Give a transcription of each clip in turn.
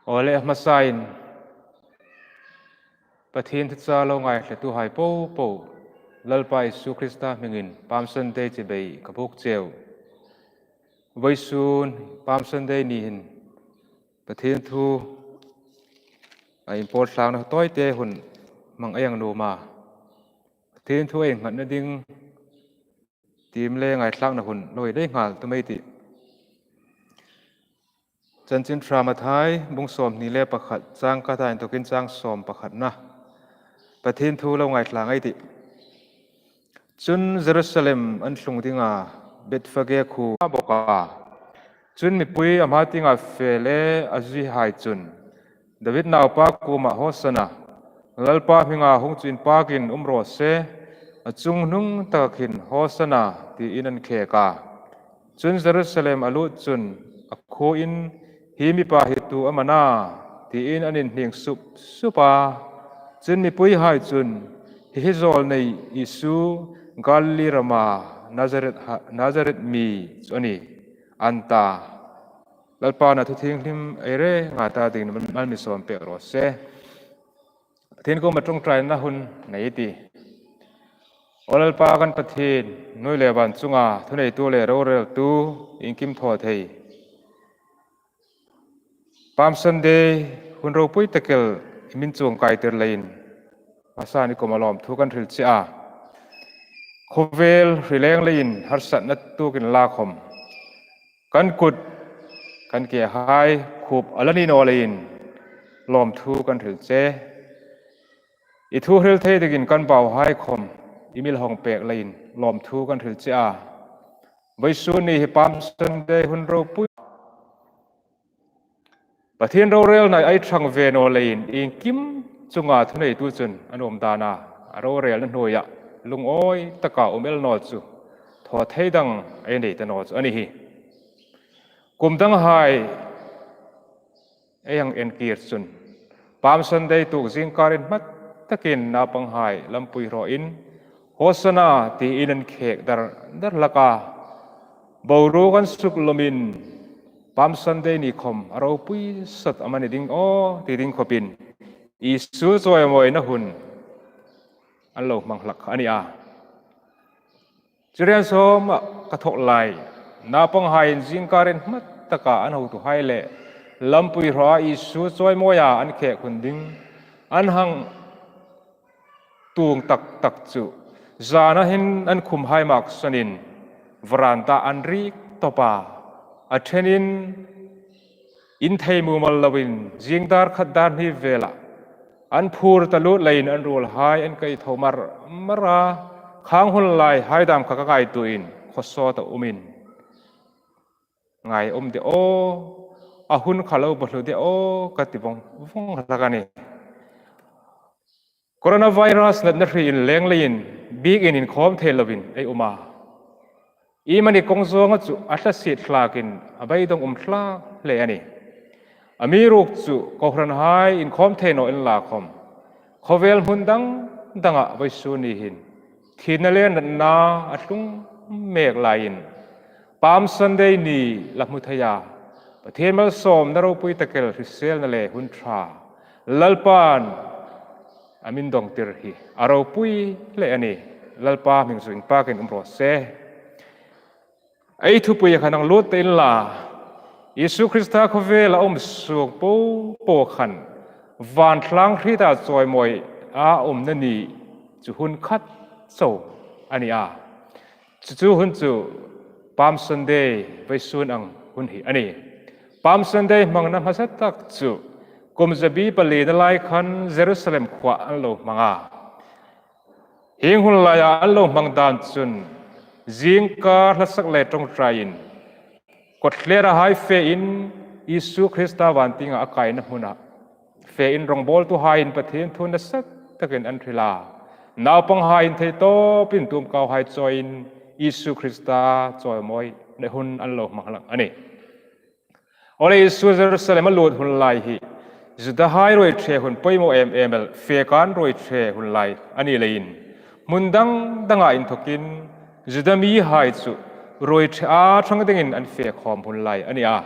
Oleh masain pathin tsa lo ngai le tu hai po lalpa Isu Krista mingin pam Sunday chi bei kapuk cheu voi sun pam Sunday ni hin pathin thu ai import sang na toi te hun mang ayang no ma pathin thu ai ngat na ding tim le ngai tlang na hun loi dei ngal tu mai ti chân chin trama thai bung som ni le pakhat chang ka tain to kin chang som pakhat na pathin thu lo ngai tlang ai ti chun Jerusalem an hlung dinga Betfage khu boka chun mi pui ama tinga fele azi hai chun David naw pa kuma hosana lalpa hinga hung chin pakin umro se achung nung takin hosana ti inan kheka chun Jerusalem alu chun akho in himi pa hitu amana ti in anin hning supa chun mi pui hai chun hi zol nei Isu Galilee rama Nazareth mi choni anta lalpa na thu thing hlim ere nga ta ding man mi som pe ro se thin ko matung trai na hun nei ti olalpa kan pathin noi le ban chunga thunei tu le ro rel tu inkim tho thei Palm Sunday hun ro pui takel min chung kai ter lein asani ko malom thu kan thil chi a khovel rileng lein har sat na tu kin la khom kan kut kan ke hai khup alani no lein lom thu kan thil che I thu hril thei takin kan bau hai khom imil hong pek lein lom thu kan thil che a voi su ni hi Palm Sunday hun ro pui pathin ro rel nai ai thang ve no lein ing kim chunga thunei tu chun anom dana ro rel na hnoya lung oi taka umel no chu tho thei dang ai nei ta no chu ani hi kum dang hai ayang en kir chun Palm Sunday tu jing karin mat takin na pang hai lampui ro in hosana ti inan khek dar laka boru kan suk lomin Palm Sunday ni khom aro pui sat amani ding o ti ding khopin Isu choi moi na hun allo manglak ani a chirian som ka thok lai na pang hai jing karin mat taka an ho tu hai le lampui ro Isu choi moya an khe khun ding an hang tuang tak chu zana hin an khum hai mak sanin varanta an ri topa athenin in thei mu mal lawin jingdar khaddar ni vela an phur talu lein an rul hai an kai thomar mara khang hun lai hai dam kha ka kai tuin khoso ta umin ngai de o ahun khalo bolu de o katibong vong lagani coronavirus let na in leng lein big in khom thelovin ei uma I mani kongzong chu atla sit thlakin abai dong thla le ani amiruk chu kohran hai in khom theno in la khom khovel hundang danga vai su ni hin thinale na atlung mek lain Palm Sunday ni lakmuthaya pathimal som naro pui takel risel na le hun thra lalpan amin dong tir hi aro pui le ani lalpa ming suing pakin umro se ai thu pui khanang lut te la Isu Krista khove la suk po khan van thlang hrita choi moi a na ni chu hun khat so ani a chu hun chu Palm Sunday vai sun ang hun hi ani Palm Sunday mangna hasat tak chu kumzabi pali na lai khan Jerusalem khwa an lo manga hing hun la ya an lo mangdan chun jingka lasak le tong train kotlera hai fe in Isu Krista wantinga akai na huna fe in rong bol tu hai in pathin thun na sat takin an thrila naw pang hai in thei to pin tum kaw hai join Isu Krista choi moi ne hun an lo manglang ani ole Isu Jerusalem lut hun lai hi juda hai roi the hun poimo ml fe kan roi the hun lai ani lein mundang danga in thokin juda mi hai chu roi a thang dengin an fe khom hun lai ani a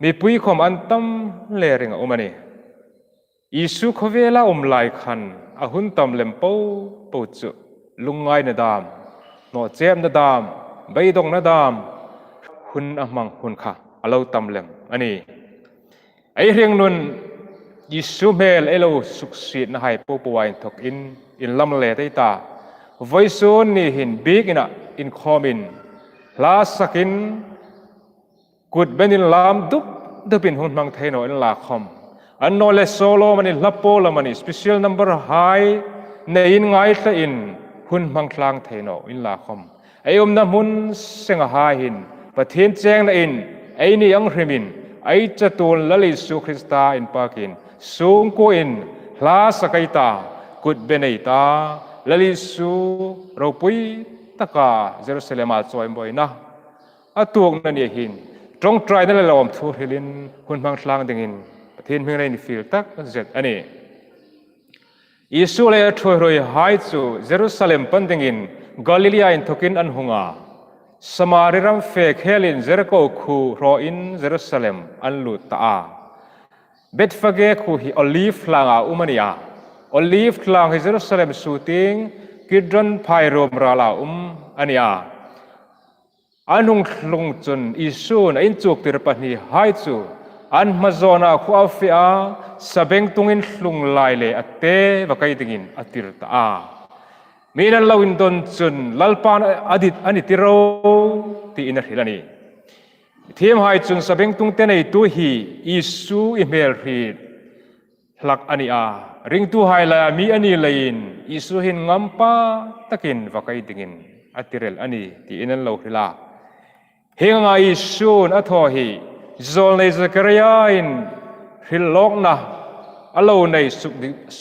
มีปุยคมอันตั้มเลริงอุมานีอิสุขเวลาลายขันอาหุนตำเล็มปูปูจุลุงไงนาดามโนเจมนาดามใบดงนาดามหุนอามังหุนค่ะอาเราตำเล็มอันนี้ไอเรียงนุนยิสุเมลเอโลสุขสิทธิ์นะให้ปูปวายทกอินลำเลได้ตาไว้ส่วนนี้หินบิ๊กอินคอมินลาสกินกุดเบนินลามดุบดุบินหุ่นมังเทโนอินลาคอมอันโนเลโซโลมันอิลับโปลมันอิสเปเชียลนัมเบอร์ไฮในอินไงตะอินหุ่นมังคลางเทโนอินลาคอมไอน้ำมุนเสงหาหินปะเทียนแจงนะอินไอนี่ยังริมินไอจะตูนละลิสุคริสตาอินปากินสูงกูอินลาสกัยตากุดเบเนตาละลิสุเราปุยตะกาเยรูซาเล็มอาจอยบ่อยนะอาตัวนั้นเองหินตรงใจนั่นแหละเราอมทูฮิลินหุ่นมังคลางดิ่งินประเทศเมืองในฟิลตักเจ็ดอันนี้อิสุเลยช่วยรวยหายจูเยรูซาเล็มปันดิ่งินกาลิลียาอินทุกินอันหงาสมาริรัมเฟกเฮลินเจริโกคูรออินเยรูซาเล็มอันลุตาเบ็ดฟะเกคูฮิอลีฟลางอุมานียาอลีฟลางฮิเยรูซาเล็มสูติงกิดรันไพโรมราลาอันนี้อันหงลงจนอิสุนอินจุกติรปันีหายจูอันมาโซนาคูอาฟิอาสเบงตุงินลุงลายเลอเตวกัยติงินอติรตามีนั่นเราอินดอนจนลัลปานอดิตอันติโรที่อินฮิลานีทีมหายจนสเบงตุงเตนัยตัวฮีอิสุอิเมลฮีหลักอันนี้ริงตัวหายลามีอันนี้เลยอิสุหินงัมปาตะกินวกัยติงินอติเรลอันนี้ที่อินนั่นเราฮิลาเฮงาอิสุนอัทอฮีZolในสักระยะอินฮิลล็อกนะอาลูใน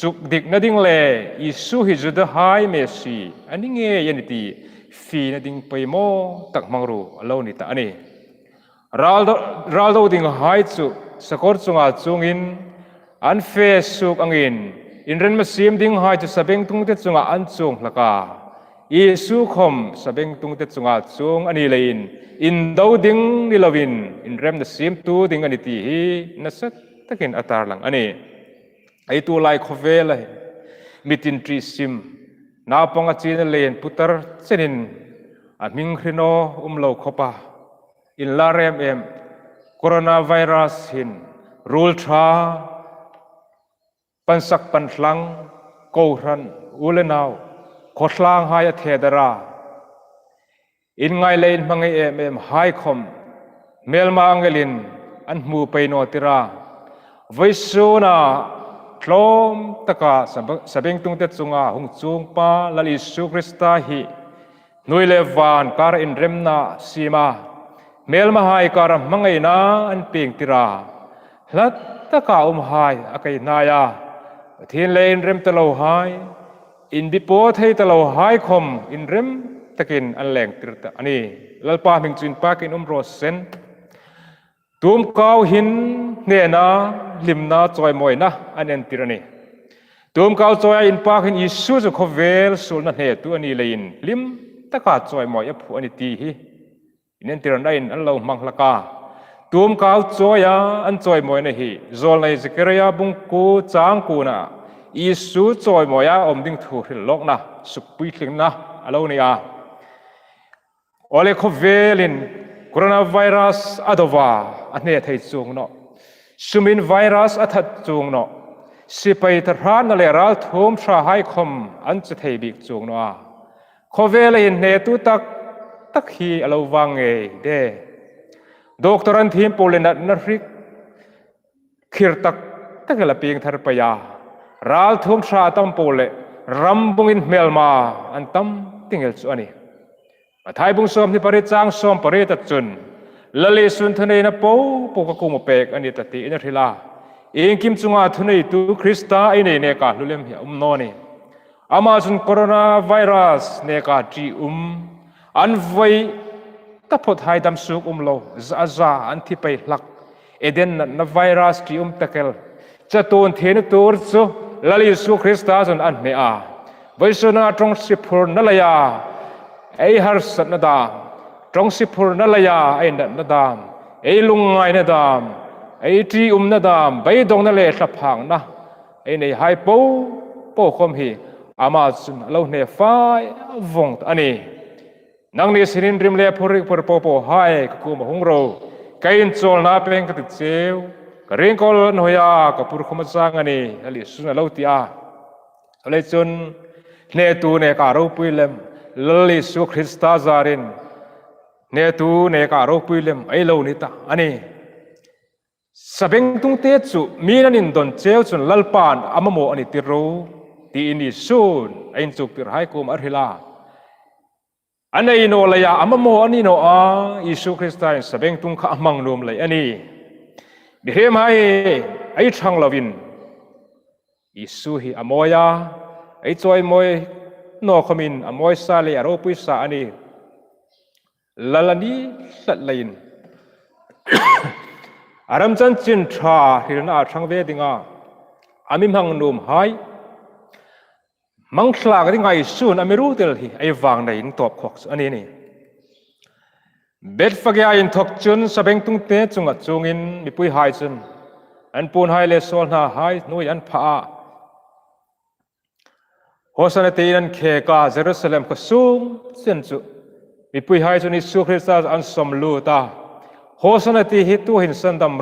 สุขดิกนัดิ่งเล่อิสุฮิจุดหายเมสีอันนี้เงี้ยยันตีฟีนัดิ่งไปโมตักมังรูอาลูนี่ตาอันนี้รัลโดดิ่งหายจุสกอร์จุงอาจุงอินอันเฟสุกอังอินเรนมาซิมดิ่งหายจุสเปงตุงเตจุงอันจุงละกาอิสุคมสเปงตุงเตจุงอาจุงอันนี้เลยอินดาวดิ้งนิลาวินอินเรมเดซิมตูดิ้งอันนี้ที่นัสตะกินอัตาลังอันนี้ไอตัวไลค์เวลเลยมิตินทรีซิมนาปังอาจีนเลนพุตรเซนินอันมิงคริโนโลคปะอินลาเรมโคโรนาไวรัสหินรูลทราปันสักปันหลังโกรันอุเลนาวขดลางหายเทดราอินไงเลนมังเอมไฮคอมเมลมาอังเกลินอันมูไปโนติราวิสุนาคลอมตะกาสเบงตุงเตจุงาหงจุงปาลลิสุคริสตาฮินุยเลวานการอินเรมนาซีมาเมลมาไฮการมังเอนาอันเปียงติราลัดตะกาไฮอากายนายาทีเลนเรมตะโลไฮอินบิโปไทตะโลไฮคอมอินเรมตะกินอันแหลงติรตะอันนี้ลัลปามิงจินปากินโรสเซนตูมก้าวหินเนนาลิมนาจอยมวยนะอันนี้ติรนี่ตูมก้าวจอยอินปากินอิสุจุขเวลสุลนันเหตุอันนี้เลยลิมตะกาจอยมวยผู้อันนี้ตีฮีอินติรนัยอันเรามังลักาตูมก้าวจอยอันจอยมวยนี่ฮีโซลในสกิริยาบุงกูจางกูนะอิสุจอยมวยอมดิ้งถูกหลอกนะสุปิลิงนะอันเราเนี่ยโอเลคเวลินโคโรนาไวรัสอัดวาอันนี้ไทยจงเนาะซูมินไวรัสอัดจงเนาะสิไปทหารนั่นแหละรัลทุ่มชาให้คมอันจะไทยบิกจงเนาะคเวลินเนตุตักฮีอลาวังเอเดดอกตรันทีมโปเลนัดนริกคิรตักละเพียงทารปยารัลทุ่มชาตั้มโปเลรัมบุงินเมลมาอันตั้มติงเอลส่วนนี้ไทยบุงสมที่ปริจางสมปริตัดจุนละเลสุนทเนนะปูกะกุมเปกอันนี้ตัดตีอินทริลาเองกิมจุงอาทุนตุคริสตาอินเนกาลุเลมเฮียโนนี่อามาจุนโคโรนาไวรัสเนกาจีอันไว้ตะพดไฮดัมสุกโลซาอันที่ไปหลักเอเดนนไวรัสจีตะเกลจะตูนเทนตูร์ซูละเลสุคริสตาจุนอันเมอาไว้สุนาตรงสิพูนนั่นเลยาไอฮาร์สันนาดามตรงสิพูนั่นเลยไอนันนาดามไอลุงไงนาดาม ไอ้ที่น่ะดามไปดงนั่นเลยสับพังนะไอ้ในไฮปูคมฮีอามาจุนเราเนี่ยไฟวงอันนี้นังนี่สิรินริมเล่พริกพรปไฮกูมาหงโรไกอินโจลนาเป็นกติเจียวกเรียงกอลนหอยกับปุรคมจังอันนี้อะไรสุนเราตีอาอะไรจนเนตูเนการูปุยเลมลลิสุคริสตาจารินเนตูเนการูปุยเลมไอเรานิตาอันนี้สเปงตุงเตจุมีนันินดอนเจ้าจุนลลปานอามาโมอันนี้ติรูตีอินิสุนไอจุกติรให้กุมอริลาอันนี้โนเลยอามาโมอันนี้โนอาอิสุคริสต์สเปงตุงข้ามังนุมเลยอันนี้บิเฮมให้ไอช่างลาวินอิสุฮีอโมยาไอจอยมวยโนขมินอโมยซาเลอโรปุยสาอันนี้ลลานีสัตเลนอารมณ์จันจินทราฮิรนาช่างเวดิงาอามิมังนุมหายมังคลากดิงาอิสุนอามิรูเดลฮีไอวางในอินตบขอกอันนี้นี่เบ็ดฟักยาอินทกจุนสเปงตุงเตจุงอัดจุงอินมีปุยหายจุนอันปูนหายเลสโซลนาหายนุยอันพาโฮสันตีนันเคกาเยรูซาเล็มก็สูงเส้นจุมีปุยหายจุนอิสุคริสต์อันสมลูตาโฮสันตีฮิตุหินสันดัม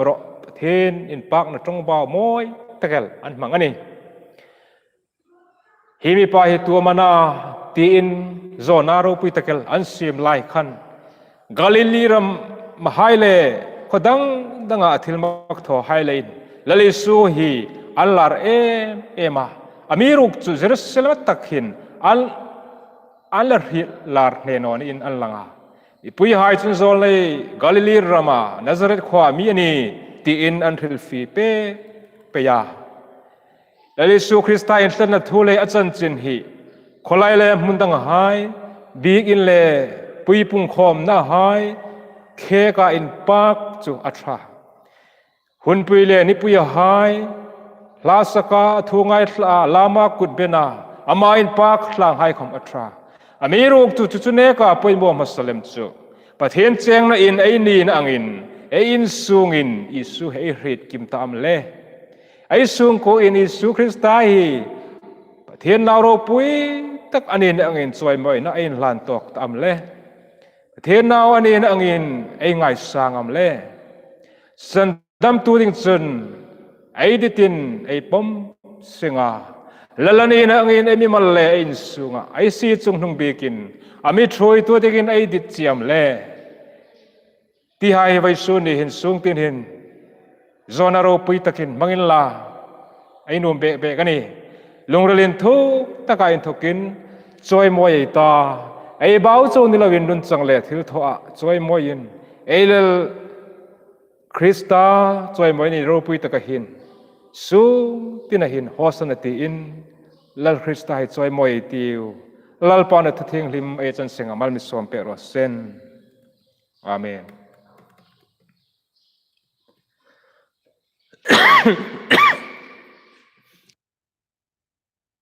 รอเทนอินปากนตรงบ่าวมวยตะเกลอันมังอันนี้ฮิมีปาฮิตัวมานาตีอินโซนารูปุยตะเกลอันซิมไลคันกาลิลีรัมมาไฮเลก็ดังอาทิลมักทอไฮเลนลลิสูฮีอัลลาร์เอมาอามีรุกจุเจรุสเลมตักหินอัลลาร์เนนอนอินอัลลังอาปุยไฮจุนโซเลกาลิลีรัมานาซาเรตขวามีอันนี้ตีอินอันทิลฟีเปยาลลิสูคริสต์อินสันนัทูเลอาจันจินฮีคนไล่เลมุนดังไฮบีกินเลปุยปุงคอมน่าหายเคกาอินปากจูอัตราหุ่นปุยเลนิปุยหายลาสกาทูงไงลามากุดเบนาอามาอินปากหลังหายของอัตราอามีรูกจุเนกาปุยมัวมัสลิมจูประเทศเจงน่ะอินไอนีนอังอินไออินซุงอินอิสุไอริดกิมตามเลไอซุงโคอินอิสุคริสต์ไอประเทศนารปุยตักอันนี้อังอินสวยมวยน่ะอินลานตอกตามเลเทนาวอันนี้อังอินไอ้ไงสางอำเล่สันดำตัวดิ่งจุนไอ้ดิตินไอ้ปมสิงาแล้วนี่อังอินไอ้มีมาเล่อินสุงาไอ้ซีจุงนุ่งบีกินอามีทรอยตัวดิ่งไอ้ดิจิมเล่ที่หายไว้สุนี่หินสุงตินหินโซนาโรปุยตะกินมังอินลาไอ้นุ่มเบกันนี่ลงเรียนทุกตะกายทุกินจอยมวยตาไอ้บ่าวโจนี่เราวินดุนจังเลยที่ทั่วจอยมวยยินไอ้เลคริสตาจอยมวยนี่รูปุยตะกหินสูตินะหินฮอสนติอินลลคริสตาให้จอยมวยติวลลปานทุทิ้งลิมไอจันเสงอามัลมิสวมเปรอเซนอาเมน